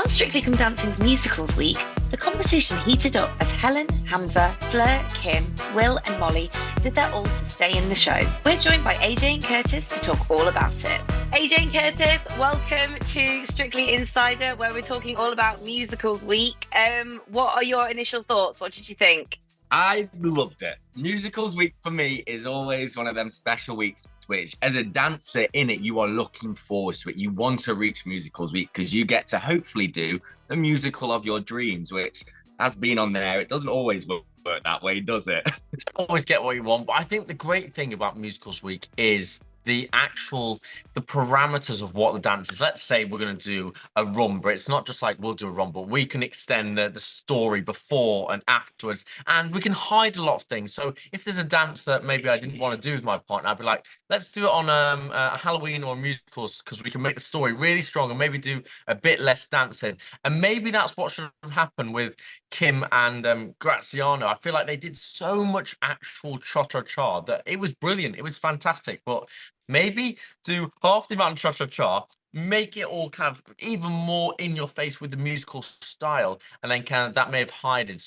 On Strictly Come Dancing's Musicals Week, the competition heated up as Helen, Hamza, Fleur, Kim, Will, and Molly did their all to stay in the show. We're joined by AJ and Curtis to talk all about it. AJ and Curtis, welcome to Strictly Insider, where we're talking all about Musicals Week. What are your initial thoughts? What did you think? I loved it. Musicals Week for me is always one of them special weeks which, as a dancer in it, you are looking forward to it. You want to reach Musicals Week because you get to hopefully do the musical of your dreams, which has been on there. It doesn't always work that way, does it? You don't always get what you want, but I think the great thing about Musicals Week is the parameters of what the dance is. Let's say we're going to do a rumba. It's not just like we'll do a rumba. We can extend the story before and afterwards, and we can hide a lot of things. So if there's a dance that maybe I didn't want to do with my partner, I'd be like, let's do it on a Halloween or musicals, because we can make the story really strong and maybe do a bit less dancing. And maybe that's what should have happened with Kim and Graziano. I feel like they did so much actual cha-cha-cha that it was brilliant. It was fantastic. But maybe do half the amount of cha-cha-cha, make it all kind of even more in your face with the musical style, and then kind of that may have hide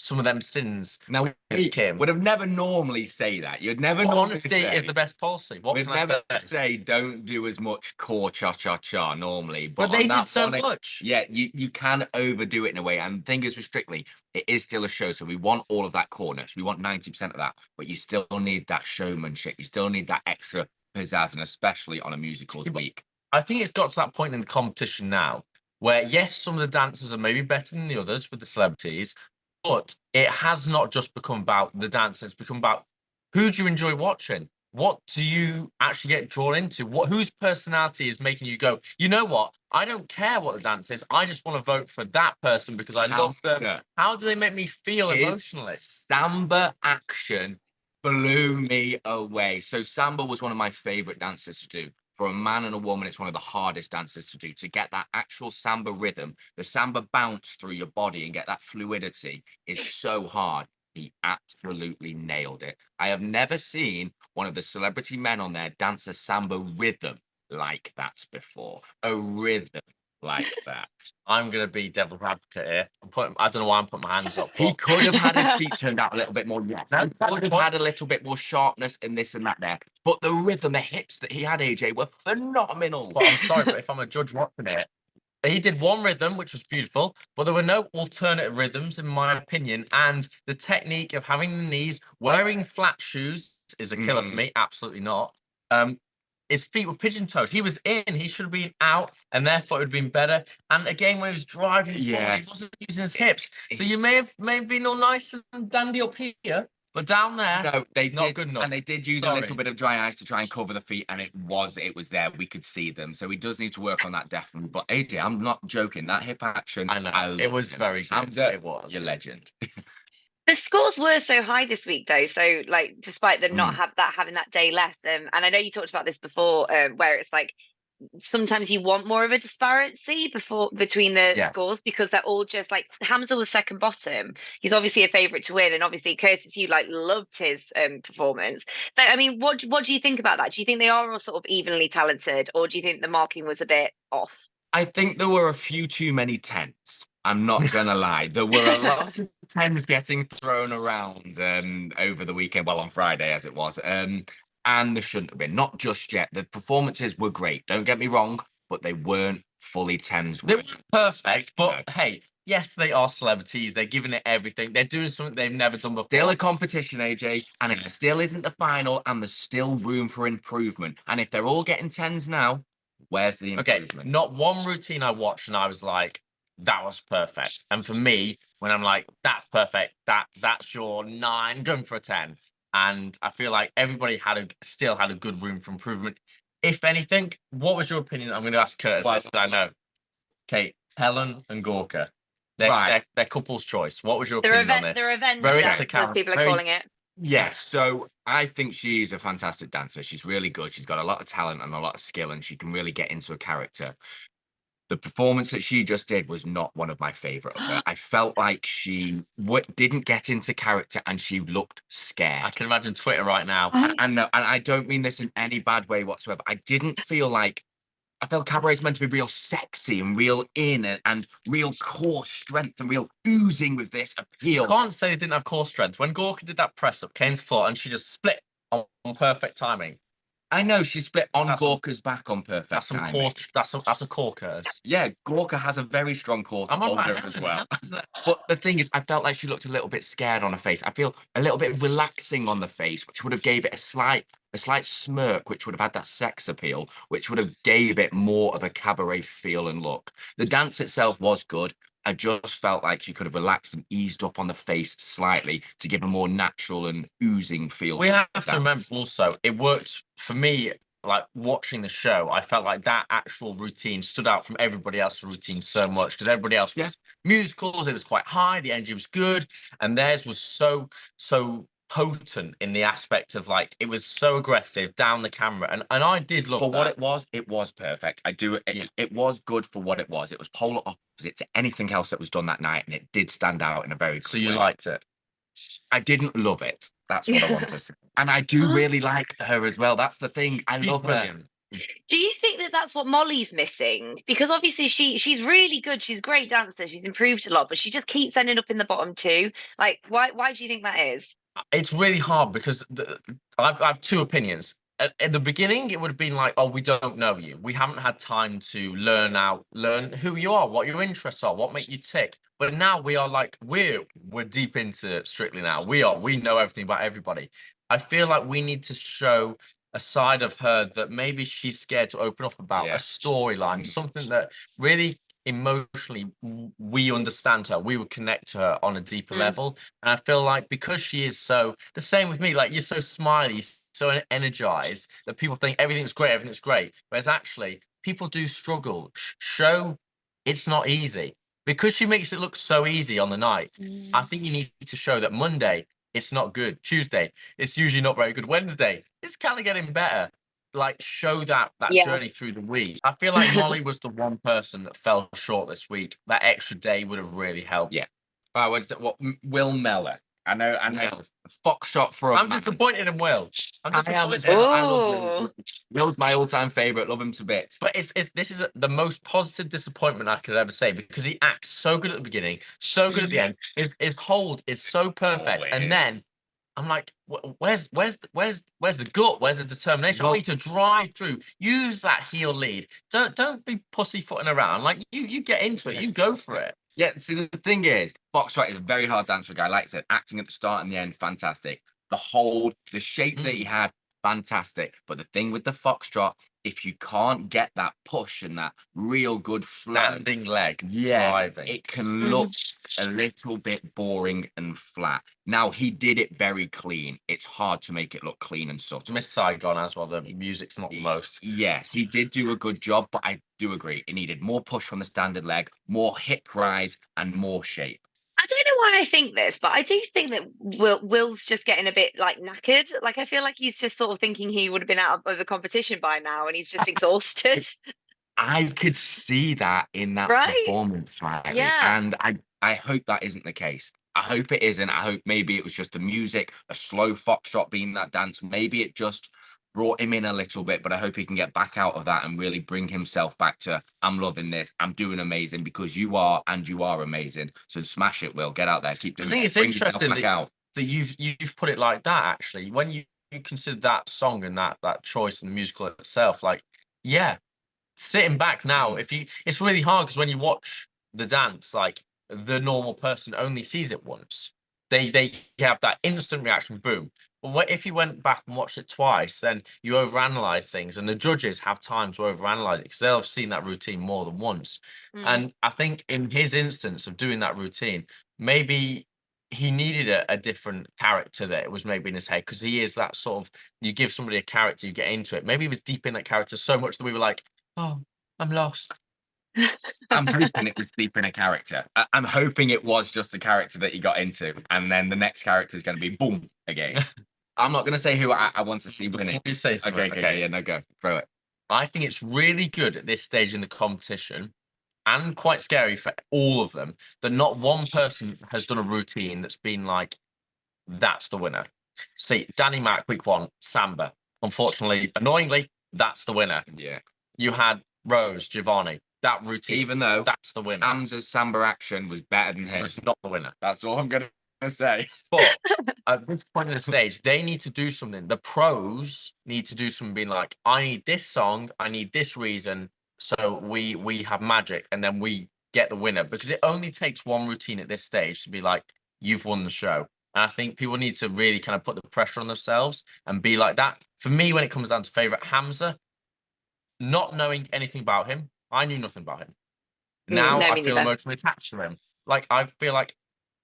some of them sins. Now, Kim would have never normally say that. You'd never normally honesty say, is the best policy. What we'd can never I say? say don't do as much core cha-cha-cha normally. But they did so much. Yeah, you can overdo it in a way. And the thing is with Strictly, it is still a show. So we want all of that coreness. We want 90% of that. But you still need that showmanship. You still need that extra pizzazz, and especially on a musicals week. I think it's got to that point in the competition now where, yes, some of the dancers are maybe better than the others with the celebrities, but it has not just become about the dance. It's become about who do you enjoy watching? What do you actually get drawn into? Whose personality is making you go, you know what? I don't care what the dance is. I just want to vote for that person because I love them. How do they make me feel emotionally? Samba action blew me away. So samba was one of my favorite dances to do. For a man and a woman, it's one of the hardest dances to do. To get that actual samba rhythm, the samba bounce through your body and get that fluidity is so hard. He absolutely nailed it. I have never seen one of the celebrity men on there dance a samba rhythm like that before. A rhythm like that. I'm going to be devil's advocate here. I don't know why I'm putting my hands up. He could have had his feet turned out a little bit more. Yes, he could have had a little bit more sharpness in this and that there. But the rhythm, the hits that he had, AJ, were phenomenal. But I'm sorry, but if I'm a judge watching it, he did one rhythm, which was beautiful, but there were no alternative rhythms, in my opinion. And the technique of having the knees, wearing flat shoes is a killer for me. Absolutely not. His feet were pigeon-toed. He was in. He should have been out, and therefore it would have been better. And again, when he was driving forward, he wasn't using his hips. So you may have been all nice and dandy up here, but down there, no, they not did, good enough. And they did use a little bit of dry ice to try and cover the feet, and it was there. We could see them. So he does need to work on that definitely. But AJ, I'm not joking. That hip action, I know. It was very good. Hamza, it was. You're a legend. The scores were so high this week, though. So, like, despite them not having that day less, and I know you talked about this before, where it's like sometimes you want more of a disparity between the scores because they're all just like Hamza was second bottom. He's obviously a favourite to win, and obviously Curtis, you loved his performance. So, I mean, what do you think about that? Do you think they are all sort of evenly talented, or do you think the marking was a bit off? I think there were a few too many tents. I'm not gonna lie. There were a lot of tens getting thrown around over the weekend, well, on Friday as it was. And there shouldn't have been, not just yet. The performances were great, don't get me wrong, but they weren't fully tens. They weren't perfect, but hey, yes, they are celebrities. They're giving it everything. They're doing something they've never done before. Still a competition, AJ, and it still isn't the final, and there's still room for improvement. And if they're all getting tens now, where's the improvement? Okay, not one routine I watched and I was like, that was perfect. And for me, when I'm like, that's perfect, that's your 9, going for a 10. And I feel like everybody still had a good room for improvement. If anything, what was your opinion? I'm going to ask Curtis. I know. Okay, Helen and Gorka. They're couple's choice. What was your opinion on this? The revenge dance, as people are calling it. Yes, so I think she's a fantastic dancer. She's really good. She's got a lot of talent and a lot of skill, and she can really get into a character. The performance that she just did was not one of my favorite of her. I felt like she didn't get into character and she looked scared. I can imagine Twitter right now. And I don't mean this in any bad way whatsoever. I didn't feel like I feel cabaret is meant to be real sexy and real and real core strength and real oozing with this appeal. You can't say they didn't have core strength. When Gorka did that press up, came to floor, and she just split on perfect timing. I know she split on Gorka's back on perfect That's some timing. core. That's a core curse. Yeah, Gorka has a very strong core to hold her as well. But the thing is, I felt like she looked a little bit scared on her face. I feel a little bit relaxing on the face, which would have gave it a slight smirk, which would have had that sex appeal, which would have gave it more of a cabaret feel and look. The dance itself was good. I just felt like she could have relaxed and eased up on the face slightly to give a more natural and oozing feel. We have to remember also, it worked for me. Like watching the show, I felt like that actual routine stood out from everybody else's routine so much because everybody else was musicals. It was quite high, the energy was good, and theirs was so potent in the aspect of like it was so aggressive down the camera, and I did love for that. what it was perfect. It was good for what it was. It was polar opposite to anything else that was done that night, and it did stand out in a very good way. Liked it? I didn't love it. That's what I want to say. And I do really like her as well. That's the thing. I love her. Do you think that that's what Molly's missing? Because obviously she's really good. She's a great dancer. She's improved a lot, but she just keeps ending up in the bottom two. Like, why do you think that is? It's really hard because I have two opinions. At the beginning, it would have been like, oh, we don't know you. We haven't had time to learn who you are, what your interests are, what make you tick. But now we are like, we're deep into Strictly now. We know everything about everybody. I feel like we need to show a side of her that maybe she's scared to open up about, a storyline, something that really emotionally we understand her, we would connect to her on a deeper level. And I feel like because she is so the same with me, like you're so smiley, so energized that people think everything's great, whereas actually people do struggle. Show it's not easy because she makes it look so easy on the night. I think you need to show that Monday it's not good, Tuesday it's usually not very good, Wednesday it's kind of getting better. Like show that journey through the week. I feel like Molly was the one person that fell short this week. That extra day would have really helped. Yeah. All right, Will Mellor. I know. Foxtrot for I'm disappointed in Will. I love Will. Will's my all-time favorite. Love him to bits. But this is the most positive disappointment I could ever say because he acts so good at the beginning, so good at the end. His hold is so perfect, and then I'm like, where's the gut? Where's the determination? I want you to drive through. Use that heel lead. Don't be pussyfooting around. Like you get into it. You go for it. Yeah. See, the thing is, Foxtrot is a very hard dancer guy. Like I said, acting at the start and the end, fantastic. The hold, the shape that he had, fantastic. But the thing with the Foxtrot, if you can't get that push and that real good standing leg, driving, it can look a little bit boring and flat. Now he did it very clean. It's hard to make it look clean and subtle. Miss Saigon as well. The music's not the most. Yes, he did do a good job, but I do agree it needed more push from the standard leg, more hip rise, and more shape. I don't know why I think this, but I do think that Will's just getting a bit like knackered. Like I feel like he's just sort of thinking he would have been out of the competition by now, and he's just exhausted. I could see that in that performance slightly, and I hope that isn't the case. I hope it isn't. I hope maybe it was just the music, a slow Foxtrot being that dance. Maybe it just brought him in a little bit, but I hope he can get back out of that and really bring himself back to, I'm loving this, I'm doing amazing because you are, and you are amazing. So smash it, Will. Get out there, keep doing it. I think it's interesting that you've put it like that, actually. When you consider that song and that choice in the musical itself, like, sitting back now, it's really hard because when you watch the dance, like, the normal person only sees it once. They have that instant reaction, boom. But if you went back and watched it twice, then you overanalyze things, and the judges have time to overanalyze it because they'll have seen that routine more than once. And I think in his instance of doing that routine, maybe he needed a different character that was maybe in his head because he is that sort of, you give somebody a character, you get into it. Maybe he was deep in that character so much that we were like, oh, I'm lost. I'm hoping it was deep in a character. I'm hoping it was just the character that he got into, and then the next character is going to be boom again. I'm not going to say who I want to see winning. You say something. Okay, yeah, no, go throw it. I think it's really good at this stage in the competition, and quite scary for all of them, that not one person has done a routine that's been like, that's the winner. See, Danny Mac, week one, Samba. Unfortunately, annoyingly, that's the winner. Yeah. You had Rose, Giovanni. That routine, Even though that's the winner. Hamza's samba action was better than his. It's not the winner. That's all I'm gonna say. But at this point in the stage, they need to do something. The pros need to do something, being like, I need this song, I need this reason, so we have magic, and then we get the winner. Because it only takes one routine at this stage to be like, you've won the show. And I think people need to really kind of put the pressure on themselves and be like that. For me, when it comes down to favorite, Hamza, not knowing anything about him, I knew nothing about him. Now I feel emotionally attached to him. Like, I feel like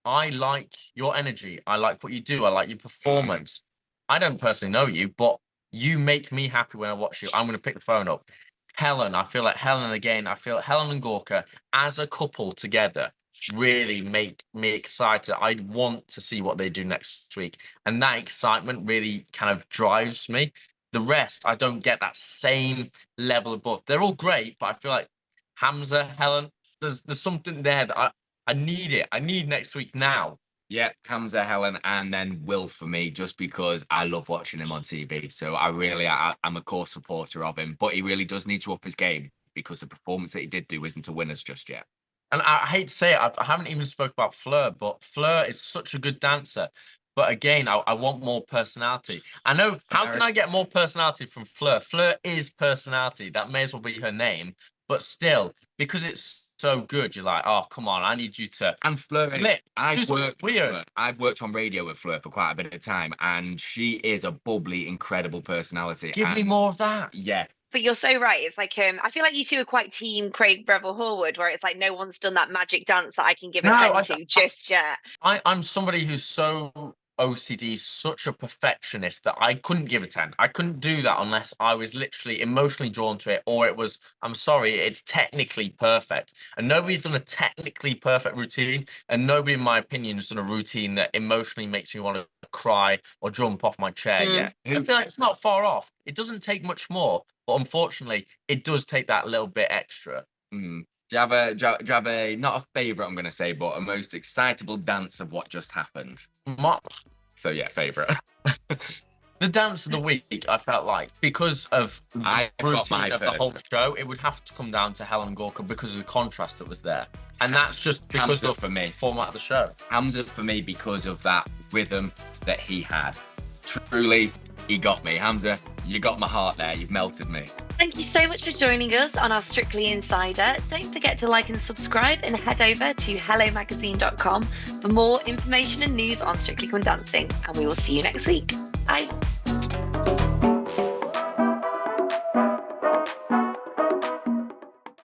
I like your energy. I like what you do. I like your performance. I don't personally know you, but you make me happy when I watch you. I'm going to pick the phone up. Helen, I feel like Helen again. I feel Helen and Gorka as a couple together really make me excited. I want to see what they do next week. And that excitement really kind of drives me. The rest, I don't get that same level of both. They're all great, but I feel like Hamza, Helen, there's something there that I need it. I need next week now. Yeah, Hamza, Helen, and then Will for me, just because I love watching him on TV. So I'm a core supporter of him, but he really does need to up his game, because the performance that he did do isn't a winner's just yet. And I hate to say it, I haven't even spoke about Fleur, but Fleur is such a good dancer. But again, I want more personality. I know, how can I get more personality from Fleur? Fleur is personality. That may as well be her name. But still, because it's so good, you're like, oh, come on, I need you to slip. I've worked on radio with Fleur for quite a bit of time, and she is a bubbly, incredible personality. Give me more of that. Yeah. But you're so right. It's like, I feel like you two are quite team Craig Breville Horwood, where it's like no one's done that magic dance that I can give attention to just yet. I'm somebody who's so OCD, such a perfectionist, that I couldn't give a 10. I couldn't do that unless I was literally emotionally drawn to it, or it was, I'm sorry, it's technically perfect. And nobody's done a technically perfect routine, and nobody, in my opinion, has done a routine that emotionally makes me want to cry or jump off my chair yet. I feel like it's not far off. It doesn't take much more, but unfortunately, it does take that little bit extra. Do you have a not a favorite, I'm going to say, but a most excitable dance of what just happened? So yeah, favorite. The dance of the week, I felt like, because of the routine of the whole show, it would have to come down to Helen and Gorka because of the contrast that was there. And that's just because of the format of the show. Hamza for me, because of that rhythm that he had. Truly, he got me. Hamza, you got my heart there. You've melted me. Thank you so much for joining us on our Strictly Insider. Don't forget to like and subscribe, and head over to hellomagazine.com for more information and news on Strictly Come Dancing. And we will see you next week. Bye.